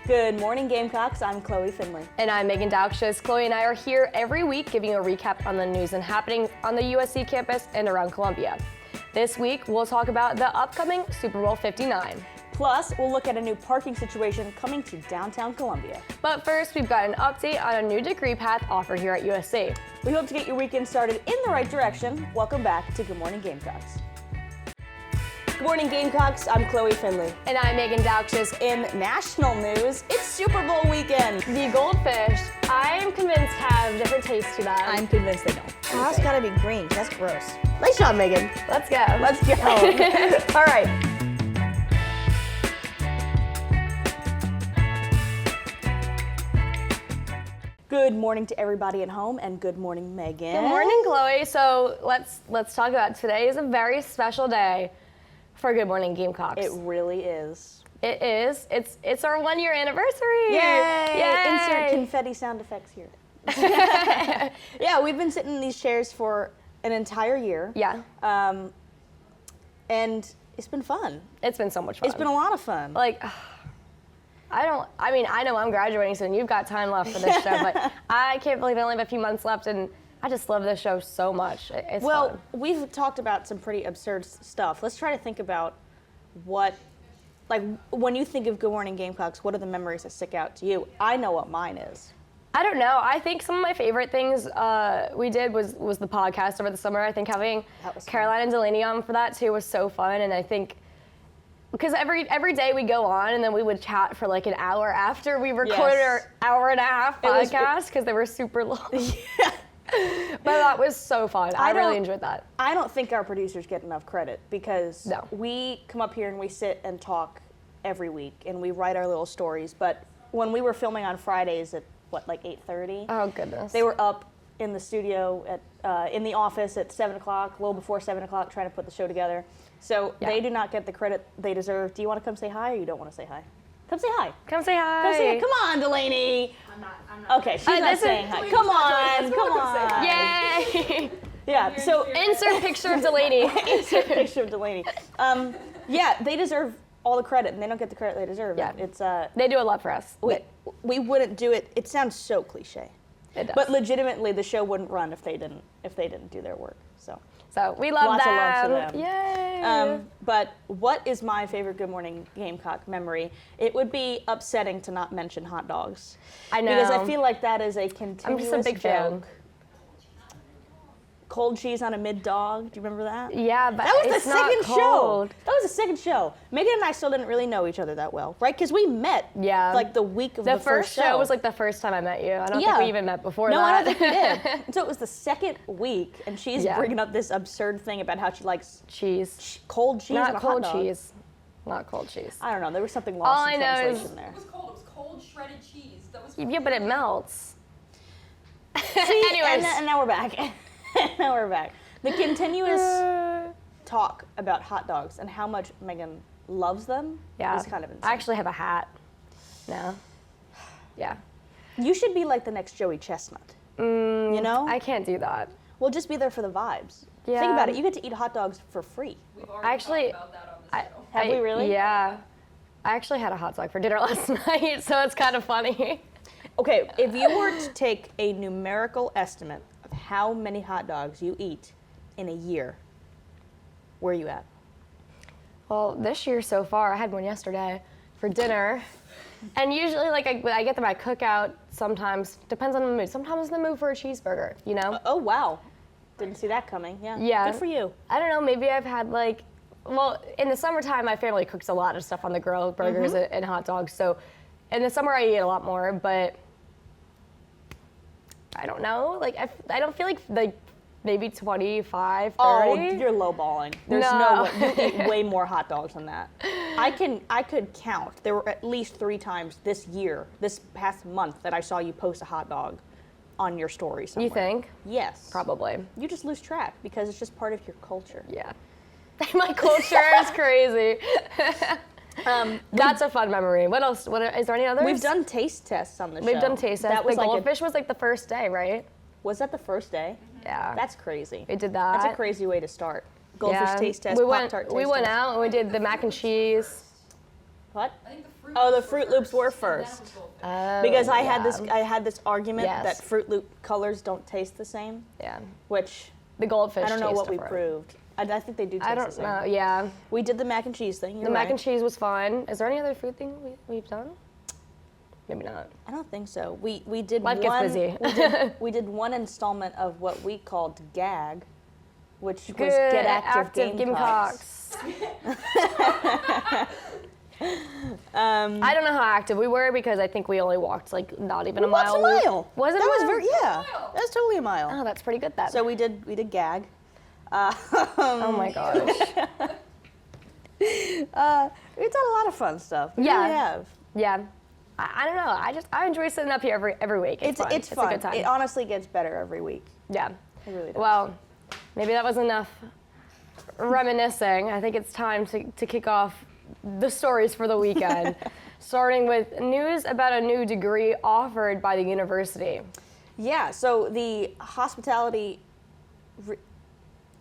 Good morning, Gamecocks. I'm Chloe Findlay. And I'm Meagan Daukshus. Chloe and I are here every week giving you a recap on the news and happening on the USC campus and around Columbia. This week, we'll talk about the upcoming Super Bowl 59. Plus, we'll look at a new parking situation coming to downtown Columbia. But first, we've got an update on a new degree path offered here at USC. We hope to get your weekend started in the right direction. Welcome back to Good Morning Gamecocks. Good morning, Gamecocks. I'm Chloe Findlay. And I'm Meagan Daukshus. In national news, it's Super Bowl weekend. The goldfish, I am convinced have different tastes to them. I'm convinced they don't. Oh, that's gotta be green. That's gross. Nice job, Meagan. Let's go. Let's go. All right. Good morning to everybody at home, and good morning, Meagan. Good morning, Chloe. So let's talk about it. Today is a very special day for Good Morning Gamecocks. It really is. It is. It's our 1-year anniversary. Yay! Yay! Insert confetti sound effects here. Yeah, we've been sitting in these chairs for an entire year. Yeah. And it's been fun. It's been so much fun. It's been a lot of fun. Like, I know I'm graduating soon. You've got time left for this show, but I can't believe I only have a few months left, and I just love this show so much. It's fun. We've talked about some pretty absurd stuff. Let's try to think about when you think of Good Morning Gamecocks, what are the memories that stick out to you? I know what mine is. I don't know. I think some of my favorite things we did was the podcast over the summer. I think having Caroline and Delaney on for that too was so fun, and I think because every day we go on and then we would chat for like an hour after we recorded our hour and a half podcast because they were super long. Yeah. But that was so fun. I really enjoyed that. I don't think our producers get enough credit because we come up here and we sit and talk every week and we write our little stories. But when we were filming on Fridays at like 8:30? Oh goodness. They were up in the studio in the office at 7 o'clock, a little before 7 o'clock, trying to put the show together. So they do not get the credit they deserve. Do you want to come say hi, or you don't want to say hi? Come say hi. Come say hi. Come say hi. Come on, Delaney. I'm not. Okay, she's not saying hi. Come on. Yay. Yeah. So insert picture of Delaney. Insert picture of Delaney. Yeah, they deserve all the credit, and they don't get the credit they deserve. Yeah. It's they do a lot for us. We wouldn't do it. It sounds so cliche. It does. But legitimately, the show wouldn't run if they didn't do their work. So we love lots them. of love to them. Yay! But what is my favorite Good Morning Gamecock memory? It would be upsetting to not mention hot dogs. I know. Because I feel like that is a continuous I'm just a big fan. Cold cheese on a mid-dog. Do you remember that? Yeah, but that was it's the second not cold. show. That was the second show. Meagan and I still didn't really know each other that well, right? Because we met like the week of the first show. The first show was like the first time I met you. I don't think we even met before that. No, I don't think we did. And so it was the second week, and she's bringing up this absurd thing about how she likes cheese. Cold cheese Not on a cold hot dog. cheese. Not cold cheese. I don't know. There was something lost in translation there. It was cold. It was cold shredded cheese. That was Yeah, but it melts. See, Anyways. and now we're back. Now we're back. The continuous talk about hot dogs and how much Meagan loves them is kind of insane. I actually have a hat now. Yeah. You should be like the next Joey Chestnut. You know? I can't do that. We'll just be there for the vibes. Yeah. Think about it. You get to eat hot dogs for free. We've already talked about that on the show. Have we really? Yeah. I actually had a hot dog for dinner last night, so it's kind of funny. Okay, if you were to take a numerical estimate of how many hot dogs you eat in a year, where are you at? Well, this year so far, I had one yesterday for dinner. And usually, like, I get them at cookout sometimes. Depends on the mood. Sometimes in the mood for a cheeseburger, you know? Oh, wow. Didn't see that coming. Yeah. Yeah. Good for you. I don't know. Maybe I've had, like, well, in the summertime, my family cooks a lot of stuff on the grill, burgers and hot dogs. So in the summer, I eat a lot more, but I don't know. Like, I don't feel like maybe 25, 30. Oh, you're lowballing. There's no way. You eat way more hot dogs than that. I could count. There were at least 3 times this past month, that I saw you post a hot dog on your story somewhere. You think? Yes. Probably. You just lose track because it's just part of your culture. Yeah. My culture is crazy. That's a fun memory. What else? Is there any others? We've done taste tests on the show. We've done taste tests. That was the like goldfish was like the first day, right? Was that the first day? Yeah. That's crazy. We did that. That's a crazy way to start. Goldfish taste test, we Pop-Tart taste We went test. out and we did the mac and cheese. What? I think the fruit Oh, the Fruit Loops were first. Because I had this argument Yes. that Fruit Loop colors don't taste the same. Yeah. Which The goldfish. I don't know taste what we different. proved. I think they do taste I the don't same. know. Yeah. We did the mac and cheese thing. The mac and cheese was fun. Is there any other food thing we've done? Maybe not. I don't think so. We did Life one. gets busy. we did one installment of what we called GAG, which was Good Get Active Gamecocks. I don't know how active we were because I think we only walked like not even a mile. What's a mile? Was it? That a was mile? very That's totally a mile. Oh, that's pretty good then. So we did GAG. Oh my gosh. We've done a lot of fun stuff. We Yeah. really have. Yeah. I don't know. I enjoy sitting up here every week. It's fun. It's fun. A good time. It honestly gets better every week. Yeah. It really does. Well, maybe that was enough reminiscing. I think it's time to kick off the stories for the weekend, starting with news about a new degree offered by the university. Yeah, so the hospitality,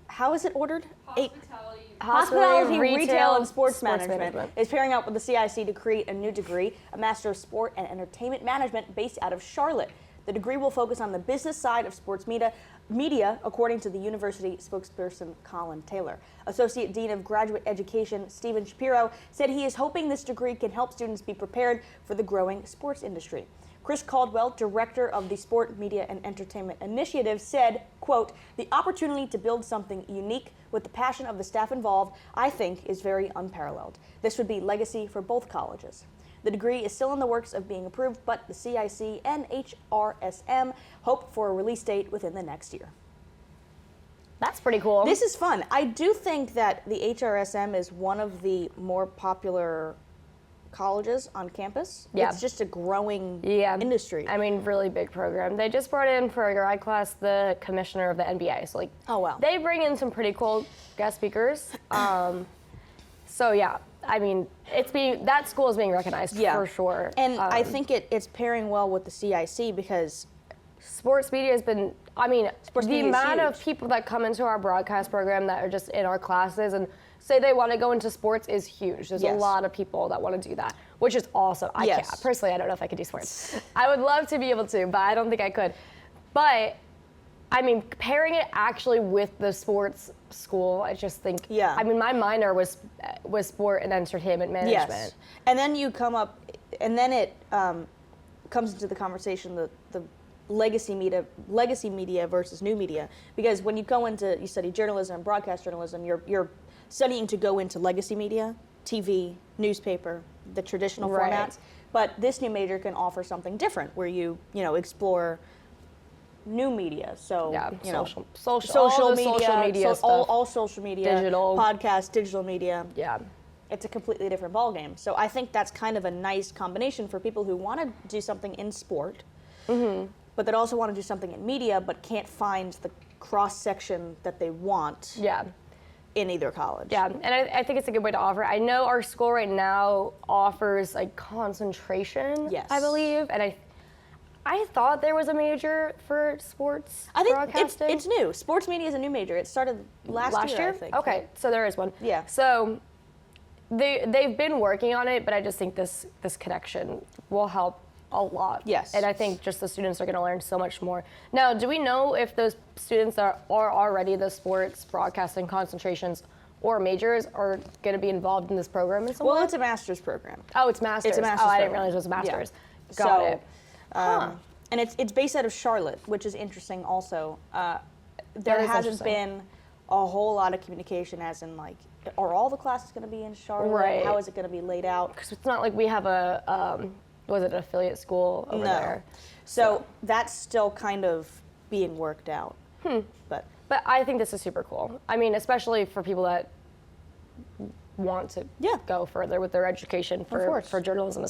how is it ordered? Hospitality, retail, and sports management is pairing up with the CIC to create a new degree, a Master of Sport and Entertainment Management based out of Charlotte. The degree will focus on the business side of sports media, according to the university spokesperson Colin Taylor. Associate Dean of Graduate Education Stephen Shapiro said he is hoping this degree can help students be prepared for the growing sports industry. Chris Caldwell, director of the Sport, Media, and Entertainment Initiative, said, quote, "The opportunity to build something unique with the passion of the staff involved, I think, is very unparalleled. This would be legacy for both colleges." The degree is still in the works of being approved, but the CIC and HRSM hope for a release date within the next year. That's pretty cool. This is fun. I do think that the HRSM is one of the more popular colleges on campus. Yeah. It's just a growing industry. I mean, really big program. They just brought in for our grad class the commissioner of the NBA. So oh wow. They bring in some pretty cool guest speakers. So yeah, I mean, that school is being recognized for sure. And I think it's pairing well with the CIC because sports media has been, I mean, the amount of huge. people that come into our broadcast program that are just in our classes and say they want to go into sports is huge. There's a lot of people that want to do that, which is awesome. I can't. Personally, I don't know if I could do sports. I would love to be able to, but I don't think I could. But, I mean, pairing it actually with the sports school, I just think, I mean, my minor was sport and entertainment management. Yes. And then you come up, and then it comes into the conversation, the legacy media versus new media, because when you go into, you study journalism, broadcast journalism, you're studying to go into legacy media, TV, newspaper, the traditional formats, but this new major can offer something different where you explore new media. So social media, all social media, digital podcast, digital media. Yeah. It's a completely different ballgame. So I think that's kind of a nice combination for people who want to do something in sport, but that also want to do something in media, but can't find the cross section that they want. In either college. Yeah, and I think it's a good way to offer. I know our school right now offers like concentration, I believe, and I thought there was a major for sports broadcasting. It's new. Sports media is a new major. It started last year, I think. Okay, so there is one. Yeah. So they've been working on it, but I just think this connection will help a lot. Yes. And I think just the students are going to learn so much more. Now, do we know if those students that are already the sports broadcasting concentrations or majors are going to be involved in this program in some way? Well, it's a master's program. Oh, it's master's. It's a master's I didn't program. realize it was a master's. Yeah. Got it. And it's based out of Charlotte, which is interesting also. There hasn't been a whole lot of communication as in like, are all the classes going to be in Charlotte? Right. How is it going to be laid out? Because it's not like we have was it an affiliate school over there? So that's still kind of being worked out. But I think this is super cool. I mean, especially for people that want to go further with their education for journalism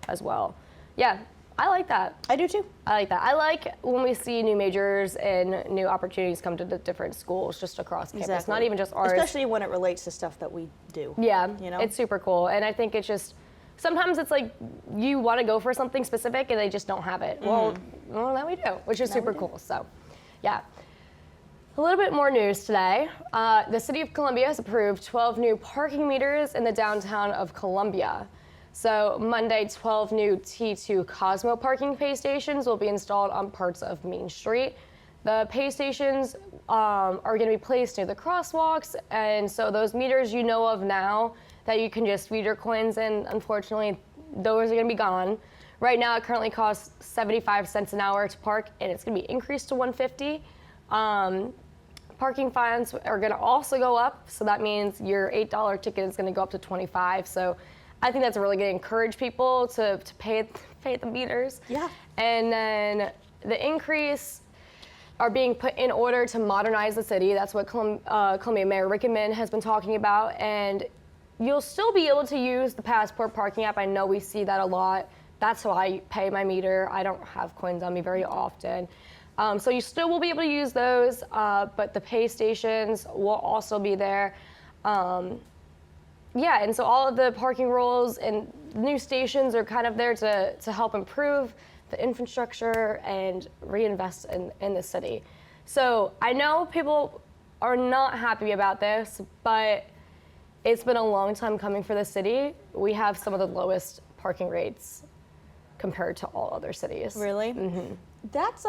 as well. Yeah, I like that. I do too. I like that. I like when we see new majors and new opportunities come to the different schools just across campus, not even just ours. Especially when it relates to stuff that we do. Yeah, you know? It's super cool. And I think it's just, sometimes it's like you want to go for something specific and they just don't have it. Well, now we do, which is super cool. So, yeah. A little bit more news today. The city of Columbia has approved 12 new parking meters in the downtown of Columbia. So Monday, 12 new T2 Cosmo parking pay stations will be installed on parts of Main Street. The pay stations are going to be placed near the crosswalks, and so those meters you know of now that you can just feed your coins in, unfortunately, those are going to be gone. Right now, it currently costs 75 cents an hour to park, and it's going to be increased to 150. Parking fines are going to also go up, so that means your $8 ticket is going to go up to 25. So I think that's really going to encourage people to pay the meters. Yeah. And then the increase are being put in order to modernize the city. That's what Columbia Mayor Meagan has been talking about. And you'll still be able to use the Passport parking app. I know we see that a lot. That's how I pay my meter. I don't have coins on me very often. So you still will be able to use those, but the pay stations will also be there. Yeah, and so all of the parking rules and new stations are kind of there to help improve the infrastructure and reinvest in the city. So I know people are not happy about this, but it's been a long time coming for the city. We have some of the lowest parking rates compared to all other cities. Really? Mm-hmm. That's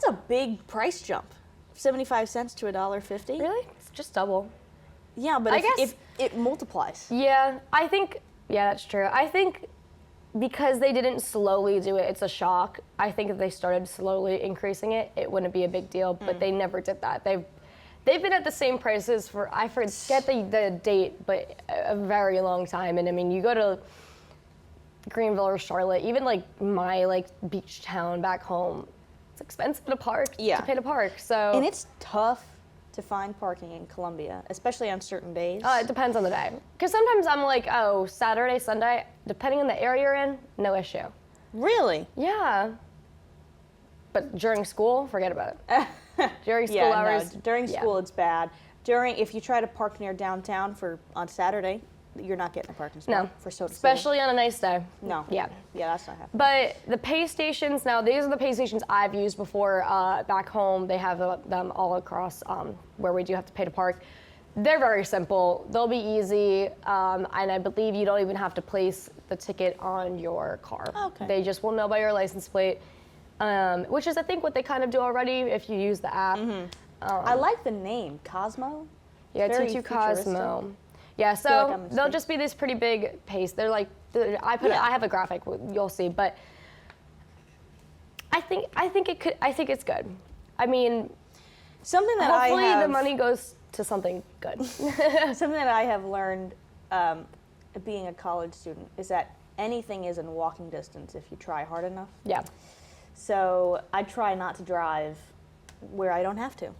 a big price jump. 75 cents to $1.50. Really? It's just double. Yeah, but I guess- if it multiplies. Yeah, that's true. I think because they didn't slowly do it, it's a shock. I think if they started slowly increasing it, it wouldn't be a big deal, but they never did that. They've been at the same prices for, I forget the date, but a very long time. And I mean, you go to Greenville or Charlotte, even like my beach town back home, it's expensive to park, Yeah. to pay to park. So And it's tough to find parking in Columbia, especially on certain days. it depends on the day. Because sometimes I'm like, oh, Saturday, Sunday, depending on the area you're in, no issue. Really? Yeah. But during school, forget about it. During school hours. No, during school it's bad. If you try to park near downtown on Saturday, you're not getting a parking spot No. for Soda City. Especially on a nice day. No. Yeah. Yeah, that's not happening. But the pay stations, now these are the pay stations I've used before back home. They have them all across where we do have to pay to park. They're very simple. They'll be easy. And I believe you don't even have to place the ticket on your car. Okay. They just will know by your license plate, which is, I think, what they kind of do already if you use the app. I like the name, Cosmo. Yeah, Very T2 futuristic. Cosmo. Yeah, feel like so I'm they'll just be this pretty big pace. They're like, I have a graphic, you'll see, but I think it's good. I mean, Something that hopefully the money goes to something good. something that I have learned being a college student is that anything is in walking distance if you try hard enough. Yeah. So I try not to drive where I don't have to,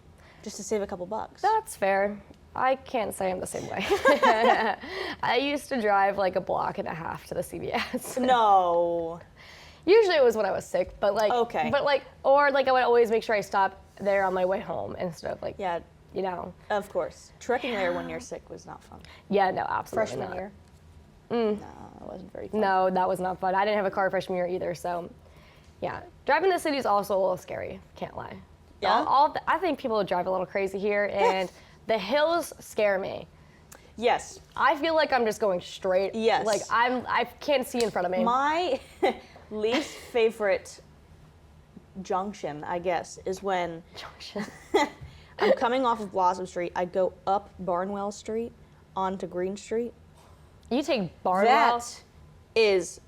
just to save a couple bucks. That's fair. I can't say I'm the same way. I used to drive like a block and a half to the CVS. No. Usually it was when I was sick, but Okay. Or I would always make sure I stopped there on my way home instead of Yeah, you know. of course. Trekking there when you're sick was not fun. Yeah, no, absolutely Freshman not. year? No, it wasn't very fun. No, that was not fun. I didn't have a car freshman year either, so yeah. Driving the city is also a little scary, can't lie. Yeah? I think people drive a little crazy here, and the hills scare me. Yes. I feel like I'm just going straight. Yes. Like I can't see in front of me. My least favorite junction, I guess, is when I'm coming off of Blossom Street. I go up Barnwell Street onto Green Street. You take Barnwell. That is,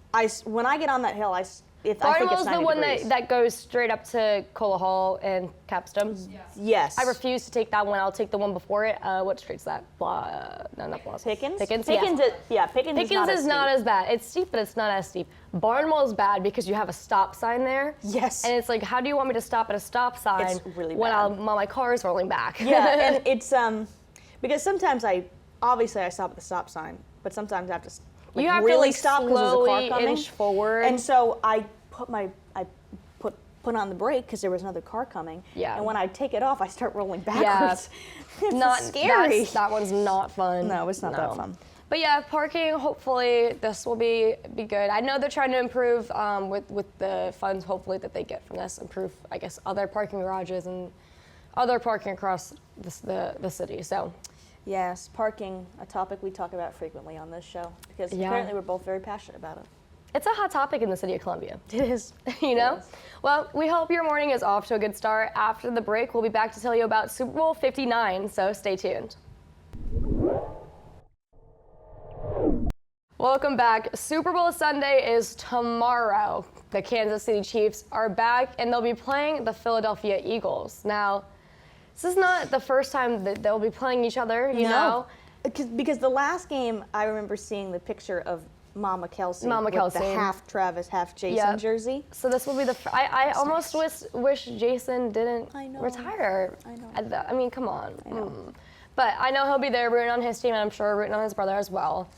when I get on that hill, I think it's Barnwell's 90 the one degrees. that goes straight up to Cola Hall and Capstone. Yes. I refuse to take that one. I'll take the one before it. What street's that? No, not Blossom. Pickens? Pickens, Pickens, Pickens is not as bad. It's steep, but it's not as steep. Barnwell's bad because you have a stop sign there. Yes. And it's like, how do you want me to stop at a stop sign It's really when bad. my car is rolling back? Yeah, and it's because sometimes I stop at the stop sign, but sometimes I have to You have really to stop because there's a car slowly coming. inch forward. And so I put on the brake because there was another car coming. Yeah. And when I take it off, I start rolling backwards. It's not scary. That one's not fun. No, it's not that fun. But yeah, parking. Hopefully, this will be good. I know they're trying to improve with the funds. Hopefully, that they get from this, improve, I guess, other parking garages and other parking across the city. So, Yes, parking, a topic we talk about frequently on this show because apparently we're both very passionate about it. It's a hot topic in the city of Columbia. It is. You know? It is. Well, we hope your morning is off to a good start. After the break, we'll be back to tell you about Super Bowl 59, so stay tuned. Welcome back. Super Bowl Sunday is tomorrow. The Kansas City Chiefs are back, and they'll be playing the Philadelphia Eagles. Now, this is not the first time that they'll be playing each other, you know? Because the last game, I remember seeing the picture of Mama Kelsey with the half Travis, half Jason jersey. So this will be I almost wish Jason didn't retire. I know. I mean, come on. I know. But I know he'll be there rooting on his team, and I'm sure rooting on his brother as well.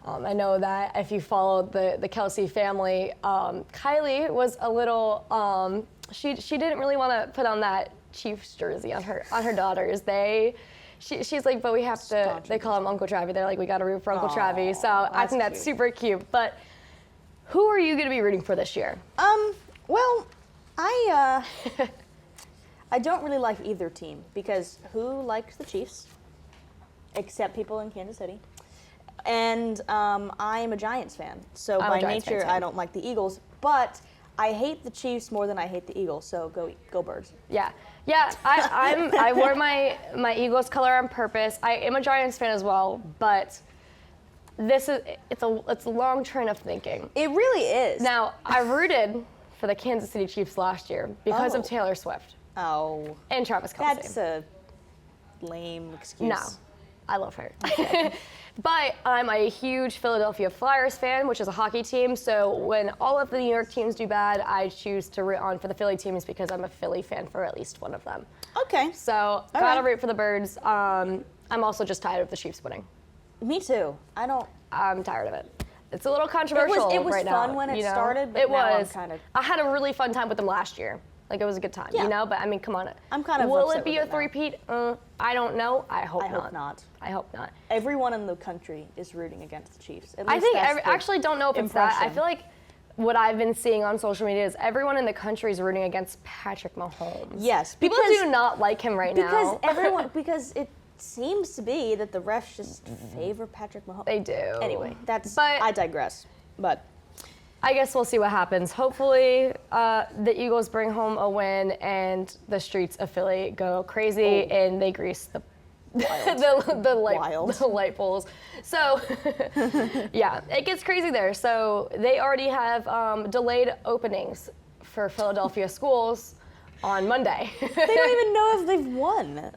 I know that if you followed the Kelsey family, Kylie was a little, she didn't really want to put on that Chiefs jersey on her daughters. She's like, but we have to, they call him Uncle Travi. They're like, we got to root for Uncle Travi. So I think that's super cute. But who are you going to be rooting for this year? Well, I don't really like either team because who likes the Chiefs except people in Kansas City? And I am a Giants fan. So by nature, I don't like the Eagles. But I hate the Chiefs more than I hate the Eagles. So go Birds. Yeah. I wore my Eagles color on purpose. I am a Giants fan as well, but it's a long train of thinking. It really is. Now, I rooted for the Kansas City Chiefs last year because of Taylor Swift. Oh. And Travis Kelce. That's a lame excuse. No, I love her. But I'm a huge Philadelphia Flyers fan, which is a hockey team. So when all of the New York teams do bad, I choose to root on for the Philly teams because I'm a Philly fan for at least one of them. Okay. So gotta root for the Birds. I'm also just tired of the Chiefs winning. Me too. I'm tired of it. It's a little controversial it was right fun now, when it you know? started, but it now was. I'm kind of... I had a really fun time with them last year. Like, it was a good time, you know? But, I mean, come on. I'm kind of Will upset it be with a three-peat? I don't know. I hope not. I hope not. Everyone in the country is rooting against the Chiefs. At I least think I actually don't know if it's that. I feel like what I've been seeing on social media is everyone in the country is rooting against Patrick Mahomes. Yes. People do not like him right now. Because it seems to be that the refs just favor Patrick Mahomes. They do. Anyway, I digress. But I guess we'll see what happens. Hopefully, the Eagles bring home a win and the streets of Philly go crazy and they grease the light poles. So, yeah, it gets crazy there. So they already have delayed openings for Philadelphia schools on Monday. They don't even know if they've won.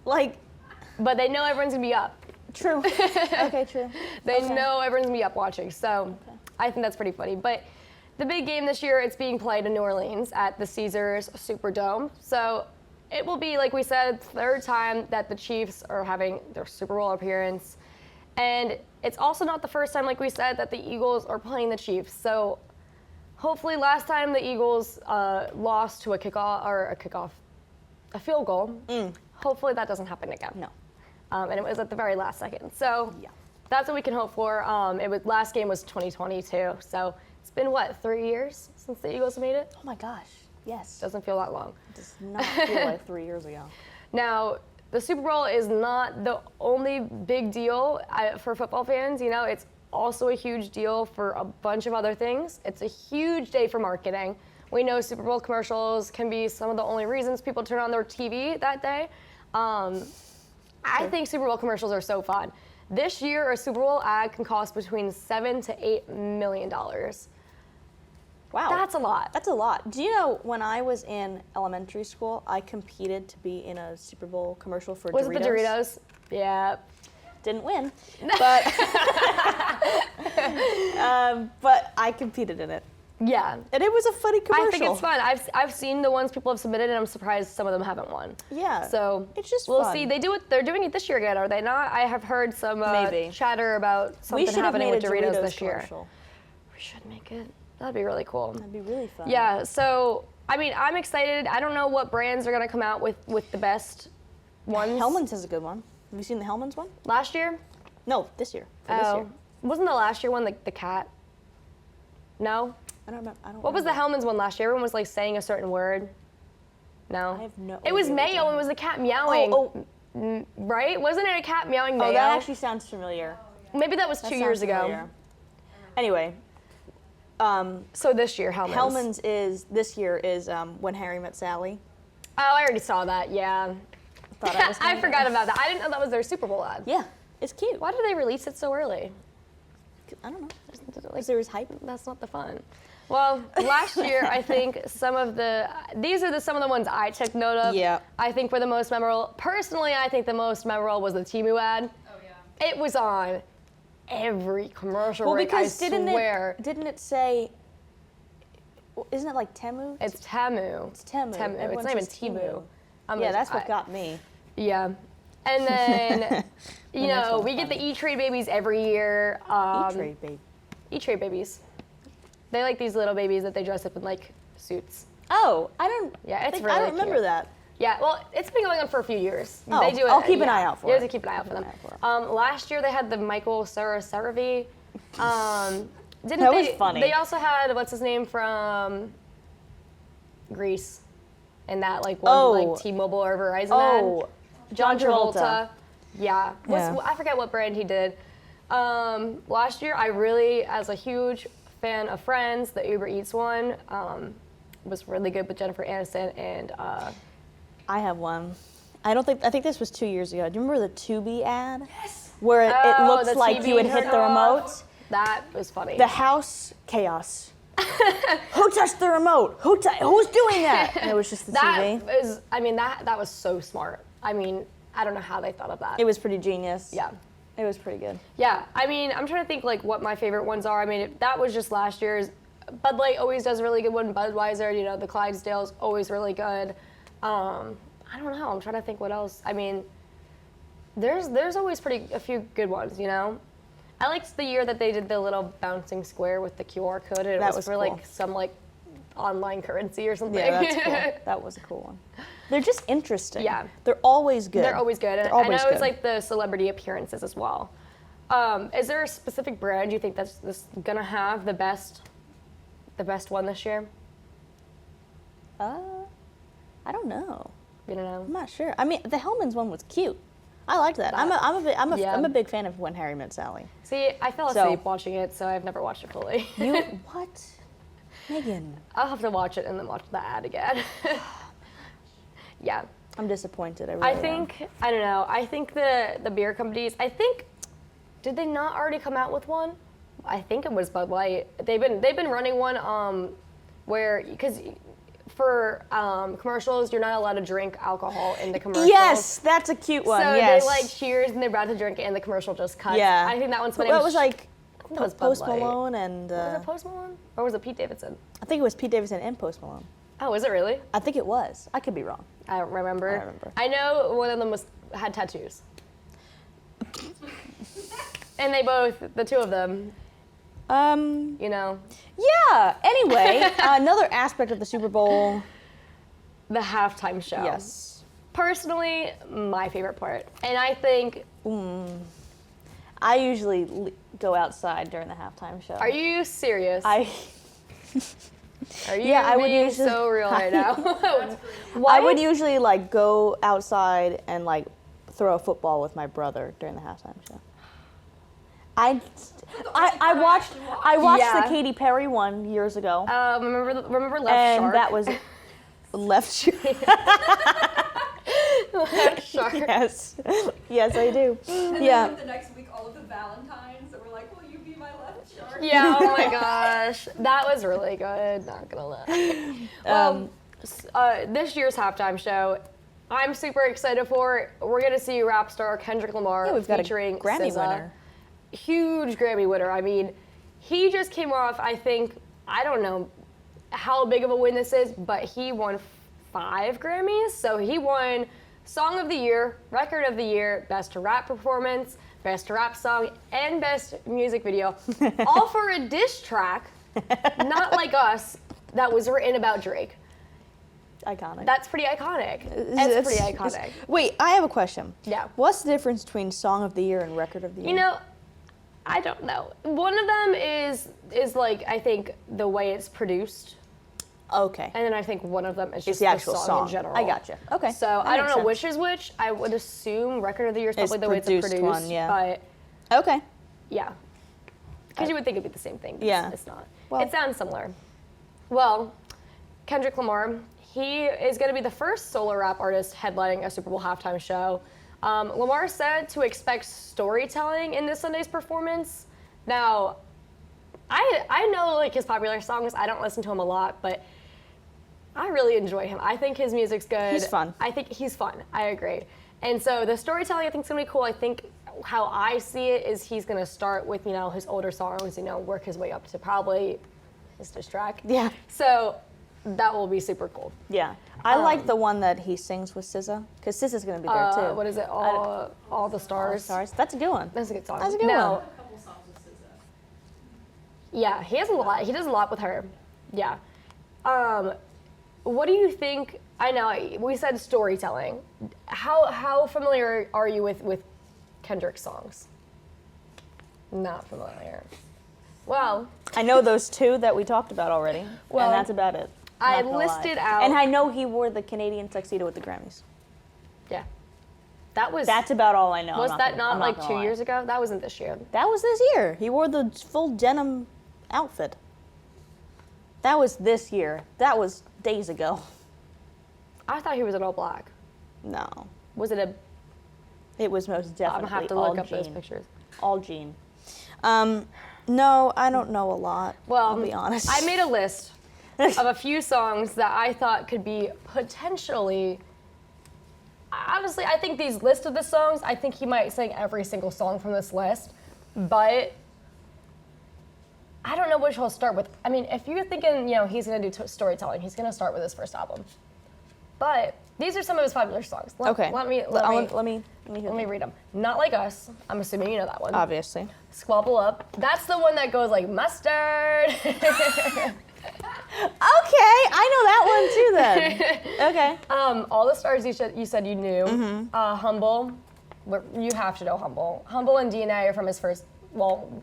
But they know everyone's gonna be up. True. Okay, true. They know everyone's gonna be up watching. So I think that's pretty funny. But the big game this year, it's being played in New Orleans at the Caesars Superdome. So it will be, like we said, third time that the Chiefs are having their Super Bowl appearance. And it's also not the first time, like we said, that the Eagles are playing the Chiefs. So hopefully last time the Eagles lost to a field goal. Hopefully that doesn't happen again. No. And it was at the very last second. So that's what we can hope for. Last game was 2022. So it's been, 3 years since the Eagles made it? Oh my gosh, yes. Doesn't feel that long. It does not feel like 3 years ago. Now, the Super Bowl is not the only big deal for football fans. You know, it's also a huge deal for a bunch of other things. It's a huge day for marketing. We know Super Bowl commercials can be some of the only reasons people turn on their TV that day. I think Super Bowl commercials are so fun. This year, a Super Bowl ad can cost between $7 to $8 million. Wow. That's a lot. That's a lot. Do you know, when I was in elementary school, I competed to be in a Super Bowl commercial for Doritos. Was it the Doritos? Yeah. Didn't win, but but I competed in it. Yeah. And it was a funny commercial. I think it's fun. I've seen the ones people have submitted, and I'm surprised some of them haven't won. Yeah. So it's just we'll fun. see. They're doing it this year again, are they not? I have heard some chatter about something happening with Doritos this year. We should make it. That'd be really cool. That'd be really fun. Yeah. So I mean, I'm excited. I don't know what brands are gonna come out with the best ones. Hellman's has a good one. Have you seen the Hellman's one? Last year? No, this year. This year. Wasn't the last year one the cat? No. I don't remember. What was the Hellman's one last year? Everyone was saying a certain word. No. I have no. It was Mayo. It was the cat meowing. Right? Wasn't it a cat meowing mayo? Oh, that actually sounds familiar. Maybe that was That 2 years sounds ago. familiar. Anyway, So this year, Hellman's. Hellman's is this year is When Harry Met Sally. Oh, I already saw that. Yeah. Thought I was I gonna- forgot about that. I didn't know that was their Super Bowl ad. Yeah, it's cute. Why did they release it so early? I don't know. Like there was hype. That's not the fun. Well, last year I think some of the ones I took note of. Yeah. I think were the most memorable. Personally, I think the most memorable was the Temu ad. Oh yeah. It was on every commercial Well, break. because I swear. didn't it say? Isn't it like Temu? It's Temu. It's Temu. Temu. It's Everyone not even says Temu. Yeah, that's what got me. Yeah. And then, you that's know, not we get the funny. E-Trade babies every year. E-Trade, babe. E-Trade babies. They like these little babies that they dress up in like suits. Oh, I don't. Yeah, it's I really don't remember cute. that. Yeah, well, it's been going on for a few years. Oh, They do it. I'll keep an yeah. eye out for You have it. to keep an eye out for them. Keep an eye out for Last year they had the Michael Saravi. Didn't That they, was funny. They also had what's his name from Greece, and that like one Oh. like T-Mobile or Verizon Oh, ad. John Travolta. Yeah. Yeah. I forget what brand he did. Last year, I really, as a huge fan of Friends, the Uber Eats one, was really good with Jennifer Aniston and I have one. I think this was 2 years ago. Do you remember the Tubi ad? Yes. Where it Oh, looks the like TV you would hit the turned remote. off. That was funny. The house chaos. Who touched the remote? Who's doing that? And it was just the TV. That was so smart. I mean, I don't know how they thought of that. It was pretty genius. Yeah. It was pretty good. Yeah, I mean, I'm trying to think like what my favorite ones are. I mean, that was just last year's. Bud Light always does a really good one. Budweiser, you know, the Clydesdale's always really good. I don't know. I'm trying to think what else. I mean, there's always a few good ones, you know. I liked the year that they did the little bouncing square with the QR code. And it That was was for cool. like some like online currency or something. Yeah, that's cool. That was a cool one. They're just interesting. Yeah. They're always good. They're always good. They're And I always know it's good. like the celebrity appearances as well. Is there a specific brand you think that's gonna have the best one this year? I don't know. You don't I'm know. not sure. I mean, the Hellman's one was cute. I liked that. I'm Yeah. a big fan of When Harry Met Sally. See, I fell So- asleep watching it, so I've never watched it fully. You what? Megan. I'll have to watch it and then watch the ad again. Yeah. I'm disappointed. I really I am. think I don't know. I think the beer companies. Did they not already come out with one? I think it was Bud Light. They've been running one where because for commercials you're not allowed to drink alcohol in the commercials. Yes, that's a cute one. So yes. they like cheers and they're about to drink it and the commercial just cuts. Yeah. I think that one's funny. Well, it was like I think it was Bud Post Light. Malone and Was it Post Malone or was it Pete Davidson? I think it was Pete Davidson and Post Malone. Oh, was it really? I think it was. I could be wrong. I don't remember. I don't remember. I know one of them had tattoos. And the two of them, you know, Yeah. Anyway, another aspect of the Super Bowl. the halftime show. Yes. Personally, my favorite part. And I think, I usually go outside during the halftime show. are you serious? I Are you Yeah, I would being usually- so real right now? I would usually like go outside and like throw a football with my brother during the halftime show. I watched Yeah. the Katy Perry one years ago, remember Left and Shark? that was Left Shark. Left Shark. Yes, I do. And Yeah. then the next week, all of the Valentines that were like, "Will you be my left shark?" Yeah, oh my gosh. That was really good, not gonna lie. Well, this year's halftime show, I'm super excited for. We're gonna see rap star Kendrick Lamar Yeah, we've got a featuring Grammy SZA. winner. Huge Grammy winner. I mean, he just came off, I don't know how big of a win this is, but he won 5 Grammys. So he won Song of the Year, Record of the Year, Best Rap Performance, Best Rap Song, and Best Music Video. All for a diss track, not like us, that was written about Drake. Iconic. That's pretty iconic. That's pretty iconic. Wait, I have a question. Yeah. What's the difference between Song of the Year and Record of the Year? You know, I don't know. One of them is like I think the way it's produced. Okay. And then I think one of them is just the actual song in general. I gotcha. Okay. So That I don't makes know sense. which is which. I would assume Record of the Year is probably the way it's produced produced. one, yeah. But Okay. yeah. Because you would think it'd be the same thing. But Yeah. It's not. Well- It sounds similar. Well, Kendrick Lamar, he is going to be the first solo rap artist headlining a Super Bowl halftime show. Lamar said to expect storytelling in this Sunday's performance. Now, I know like his popular songs. I don't listen to him a lot, but I really enjoy him. I think his music's good. He's fun. I think he's fun. I agree. And so the storytelling I think is going to be cool. I think how I see it is he's going to start with, his older songs, work his way up to probably his diss track. Yeah. So that will be super cool. Yeah. I like the one that he sings with SZA, because SZA's going to be there too. What is it? All the Stars. Stars. That's a good one. That's a good song. That's a good now, one. A couple songs with SZA. Yeah, he has a lot. He does a lot with her. Yeah. What do you think? I know we said storytelling. How familiar are you with Kendrick's songs? Not familiar. Well, I know those two that we talked about already, Well, and that's about it. I Not gonna lie. listed out. And I know he wore the Canadian tuxedo at the Grammys. Yeah. That was. That's about all I know. Was I'm that gonna- not I'm like gonna 2 lie. years ago? That wasn't this year. That was this year. He wore the full denim outfit. That was this year. That was days ago. I thought he was in all black. No. Was it a? It was most I'm definitely gonna have to all look up those jean. pictures. All jean. No, I don't know a lot. Well, I'll be honest. I made a list of a few songs that I thought could be potentially. Honestly, I think these list of the songs, I think he might sing every single song from this list, but I don't know which he'll start with. I mean, if you're thinking, he's gonna do storytelling, he's gonna start with his first album. But these are some of his popular songs. Okay. Let me read them. Not Like Us. I'm assuming you know that one. Obviously. Squabble Up. That's the one that goes like mustard. Okay, I know that one too then. Okay. All the Stars you said you knew. Mm-hmm. Humble. You have to know Humble. Humble and DNA are from his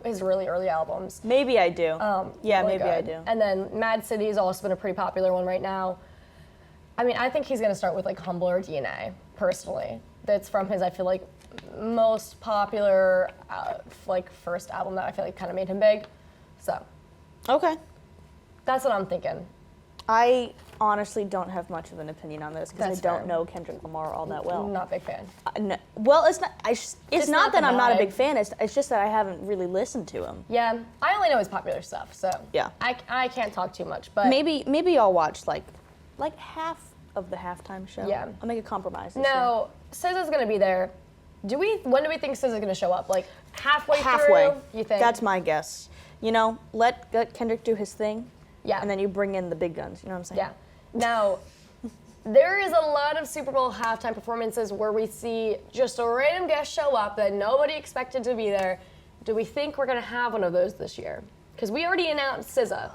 his really early albums. Maybe I do. Yeah, Really maybe I good. do. And then Mad City has also been a pretty popular one right now. I mean, I think he's gonna start with like Humble or DNA, personally. That's from his, I feel like, most popular first album that I feel like kind of made him big. So Okay. that's what I'm thinking. I honestly don't have much of an opinion on this because I That's don't fair. know Kendrick Lamar all that well. Not a big fan. No, well, it's not. It's Just not not that the I'm not a vibe. big fan. It's just that I haven't really listened to him. Yeah, I only know his popular stuff, so Yeah. I can't talk too much. But Maybe I'll watch like half of the halftime show. Yeah. I'll make a compromise. This year. now SZA's gonna be there. When do we think SZA's gonna show up? Like halfway halfway. through? You think? That's my guess. Let Kendrick do his thing. Yeah. And then you bring in the big guns. You know what I'm saying? Yeah. Now, there is a lot of Super Bowl halftime performances where we see just a random guest show up that nobody expected to be there. Do we think we're gonna have one of those this year? Because we already announced SZA.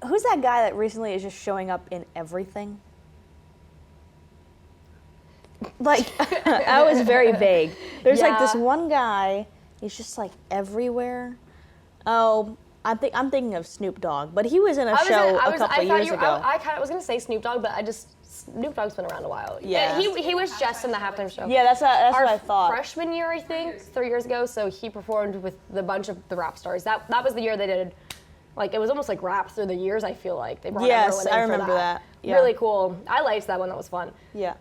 Who's that guy that recently is just showing up in everything? Like, that was very vague. There's like this Yeah. one guy, he's just like everywhere. Oh, I'm thinking of Snoop Dogg, but he was in a show a couple years ago. I kind of was gonna say Snoop Dogg, but Snoop Dogg's been around a while. Yeah. He was just in the halftime show. Yeah, that's Our what I thought. freshman year, I think, 3 years ago. So he performed with the bunch of the rap stars. That was the year they did, like, it was almost like rap through the years. I feel like they brought Yes, everyone in I for remember that. Yeah. Really cool. I liked that one. That was fun. Yeah.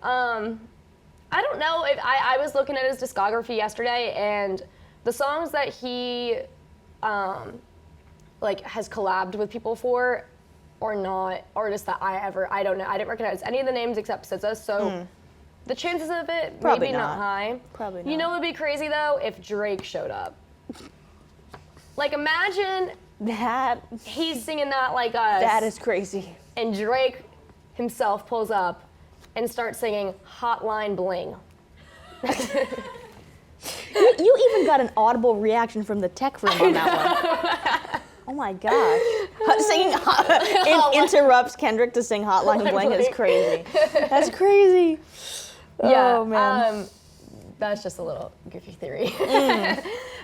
I don't know if I was looking at his discography yesterday, and the songs that he has collabed with people for or not artists that I don't know. I didn't recognize any of the names except SZA, so the chances of it Probably maybe not not. high. Probably You not. know what would be crazy though? If Drake showed up. Like imagine That he's singing Not Like Us. that is crazy. And Drake himself pulls up and starts singing Hotline Bling. You even got an audible reaction from the tech room on that one. Oh my gosh. Singing interrupts Kendrick to sing Hotline Bling is crazy. That's crazy. Yeah, Oh man. that's just a little goofy theory.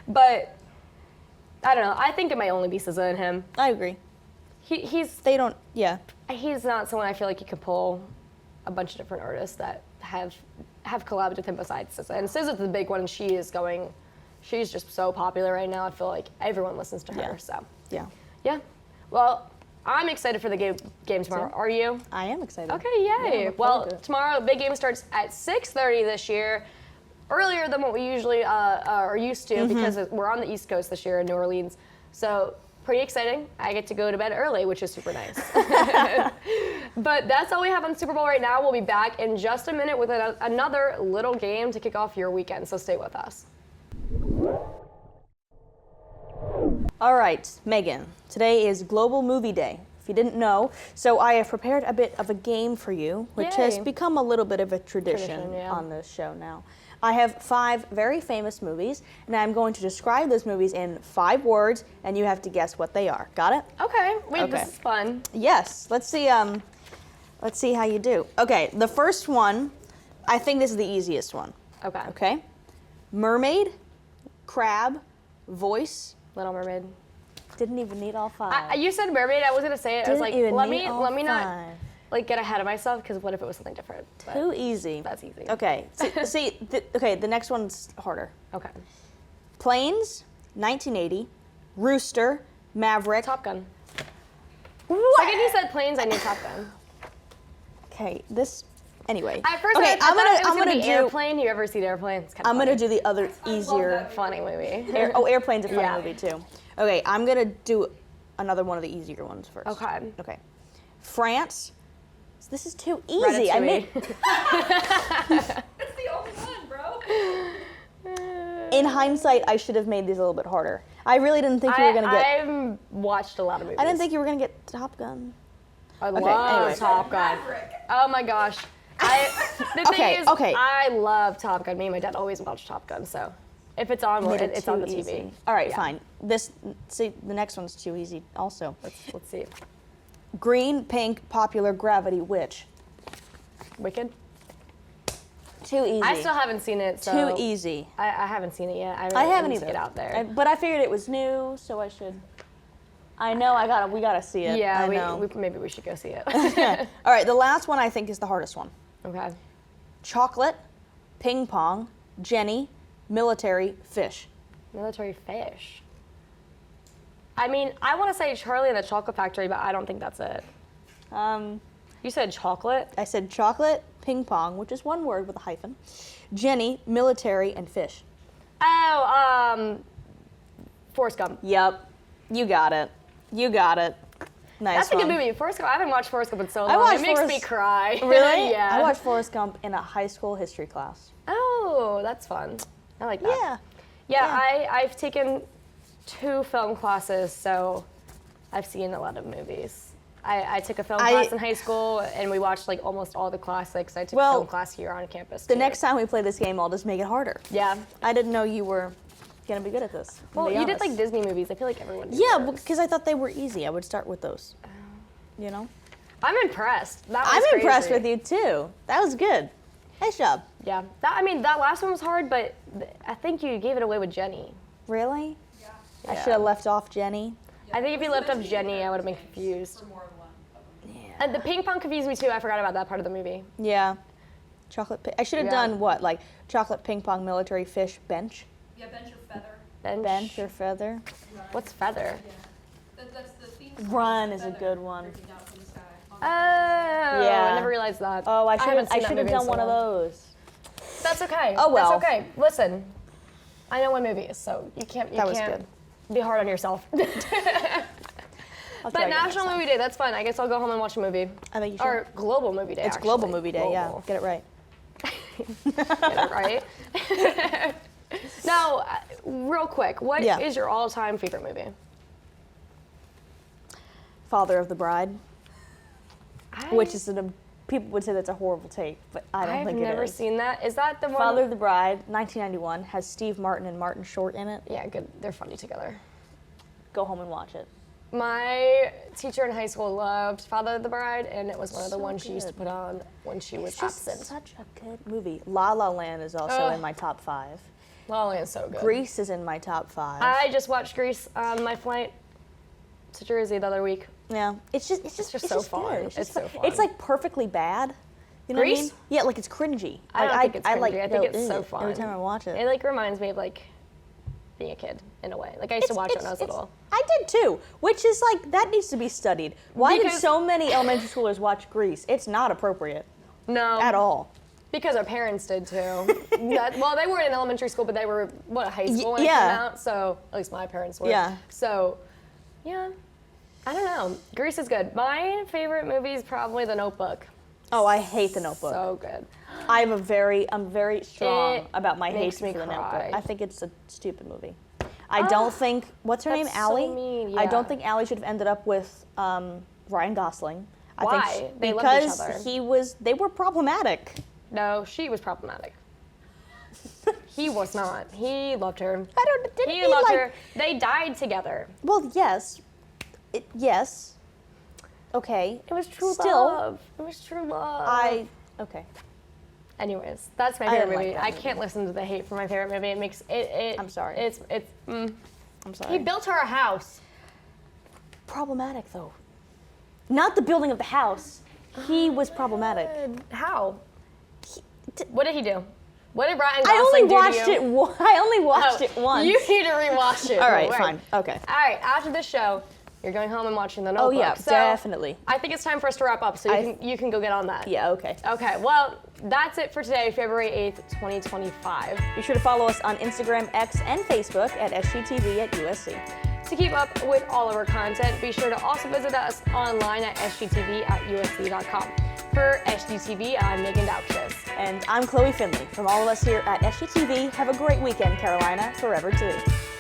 But I don't know. I think it might only be SZA and him. I agree. They don't. Yeah. He's not someone I feel like you could pull a bunch of different artists that have collabed with him besides SZA. And SZA's the big one, and she's just so popular right now. I feel like everyone listens to her. Yeah. So Yeah. yeah. Well, I'm excited for the game tomorrow. Are you? I am excited. Okay, yay. Yeah, Well, tomorrow the big game starts at 6:30 this year, earlier than what we usually are used to because we're on the East Coast this year in New Orleans. So pretty exciting. I get to go to bed early, which is super nice. But that's all we have on Super Bowl right now. We'll be back in just a minute with another little game to kick off your weekend, so stay with us. All right, Megan, today is Global Movie Day, if you didn't know. So I have prepared a bit of a game for you, which has Yay. become a little bit of a tradition Yeah. on this show now. I have 5 very famous movies, and I'm going to describe those movies in 5 words, and you have to guess what they are. Got it? Okay, wait, Okay. this is fun. Yes. Let's see how you do. Okay, the first one, I think this is the easiest one. Okay. Okay? Mermaid, crab, voice. Little Mermaid. Didn't even need all 5. You said mermaid. I was gonna say it. I was like, Didn't even let need me all not 5. like get ahead of myself because what if it was something different? But Too easy. That's easy. Okay. Okay, the next one's harder. Okay. Planes, 1980, Rooster, Maverick. Top Gun. What? Second you said planes, I knew Top Gun. Okay, this. Anyway. At first, okay, I thought it was gonna be do. Airplane. You ever seen Airplane? It's kind of I'm gonna do the other easier. funny movie. Airplane's a funny Yeah. movie too. Okay, I'm gonna do another one of the easier ones first. Okay. Okay. France. This is too easy. I mean, Ratatouille. It's the only one, bro. in hindsight, I should have made these a little bit harder. I really didn't think you were gonna get. I've watched a lot of movies. I didn't think you were gonna get Top Gun. I love anyway. Top Gun. Maverick. Oh my gosh. The Okay, thing is, okay. I love Top Gun. Me and my dad always watch Top Gun, so if it's on, Made it it's too on the easy. TV. All right, Yeah. fine. See, the next one's too easy. Also, Let's see. green, pink, popular, gravity, which. Wicked. Too easy. I still haven't seen it, so Too easy. I haven't seen it yet. I haven't need to either. get out there. But I figured it was new, so I should. I know. We gotta see it. yeah, I know. maybe we should go see it. All right, the last one I think is the hardest one. Okay. Chocolate, ping pong, Jenny, military, fish. Military fish. I mean, I want to say Charlie and the Chocolate Factory, but I don't think that's it. You said chocolate? I said chocolate, ping pong, which is one word with a hyphen, Jenny, military, and fish. Oh, Forrest Gump. Yep, you got it. You got it. Nice That's a one. good movie. Forrest Gump. I haven't watched Forrest Gump in so long. I watched It makes me Forrest- cry. Really? Yeah. I watched Forrest Gump in a high school history class. Oh, that's fun. I like that. Yeah. I've taken 2 film classes, so I've seen a lot of movies. I took a film class in high school, and we watched like almost all the classics. I took a film class here on campus. The too. next time we play this game, I'll just make it harder. Yeah. I didn't know you were gonna be good at this. to Well, be you did like honest. Disney movies. I feel like everyone did. Yeah, those. because I thought they were easy. I would start with those. You know? I'm impressed. That was I'm impressed crazy. with you too. That was good. Nice job. Yeah. That last one was hard, but I think you gave it away with Jenny. Really? Yeah. I Yeah. should have left off Jenny. I think if you left up Jenny, I would have been confused. For more than one of them. Yeah. And the ping pong confused me too. I forgot about that part of the movie. Yeah. I should have Yeah. done what? Like chocolate, ping pong, military, fish, bench. Yeah, bench or feather. Bench or feather. Run. What's feather? Yeah. That's the theme Run song, is a feather good one. breaking down from the sky. Oh, I never realized that. Oh, I haven't should seen have that movie in done so one of long. those. That's okay. Oh, well. That's okay. Listen, I know what movie is, so you can't That was good. be hard on yourself. I'll But try again National next time. Movie Day, that's fun. I guess I'll go home and watch a movie. I think you should. Or Global Movie Day. It's actually. Global Movie Day. Yeah, Global. get it right. Get it right? Now, real quick, what is Yeah. your all-time favorite movie? Father of the Bride, which I- is people would say that's a horrible take, but I don't think it is. I've never seen that. Is that the one? Father of the Bride, 1991, has Steve Martin and Martin Short in it. Yeah, good. They're funny together. Go home and watch it. My teacher in high school loved Father of the Bride, and it was one of the So ones she used to good. put on when she was It's just absent. such a good movie. La La Land is also Ugh. in my top 5. La La Land's so good. Grease is in my top 5. I just watched Grease on my flight to Jersey the other week. Yeah, it's just so fun. good. It's so fun. It's like perfectly bad. You know Grease? what I mean? Yeah, like it's cringy. I don't think it's cringy. I think it's so "Ugh," fun. every time I watch it. It like reminds me of like being a kid in a way. Like I used to watch it when I was little. I did too, which is like that needs to be studied. Why did Because- so many elementary schoolers watch Grease? It's not appropriate No. at all. Because our parents did too. Well, they weren't in elementary school, but they were high school when it yeah. came out. So at least my parents were. Yeah. So, yeah, I don't know. Grease is good. My favorite movie is probably The Notebook. Oh, I hate The Notebook. So good. I'm very strong It about my hate makes for me The cry. Notebook. I think it's a stupid movie. I don't think, what's her name, that's so Allie? mean, I yeah. don't think Allie should have ended up with Ryan Gosling. I Why? think They loved each because other. they were problematic. No, she was problematic. He was not. He loved her. Didn't He he loved like, her. They died together. Well, yes. Yes. Okay. It was true Still, love. It was true love. okay. Anyways, that's my I favorite didn't like movie. that I movie. can't listen to the hate for my favorite movie. It makes it. I'm sorry. I'm sorry. He built her a house. Problematic though. Not the building of the house. He was problematic. How? What did he do? What did Ryan I Gosling only watched do to you? it. I only watched Oh, it once. You need to rewatch it. All right, Don't worry. fine. Okay. All right, after this show, you're going home and watching The Oh Notebook. yeah, So, definitely. I think it's time for us to wrap up, so you can go get on that. Yeah. Okay. Okay, well, that's it for today, February 8th, 2025. Be sure to follow us on Instagram, X, and Facebook at SGTV at USC. To keep up with all of our content, be sure to also visit us online at sgtv@usc.com. For SGTV, I'm Meagan Daukshus. And I'm Chloe Findlay. From all of us here at SGTV, have a great weekend, Carolina. Forever to.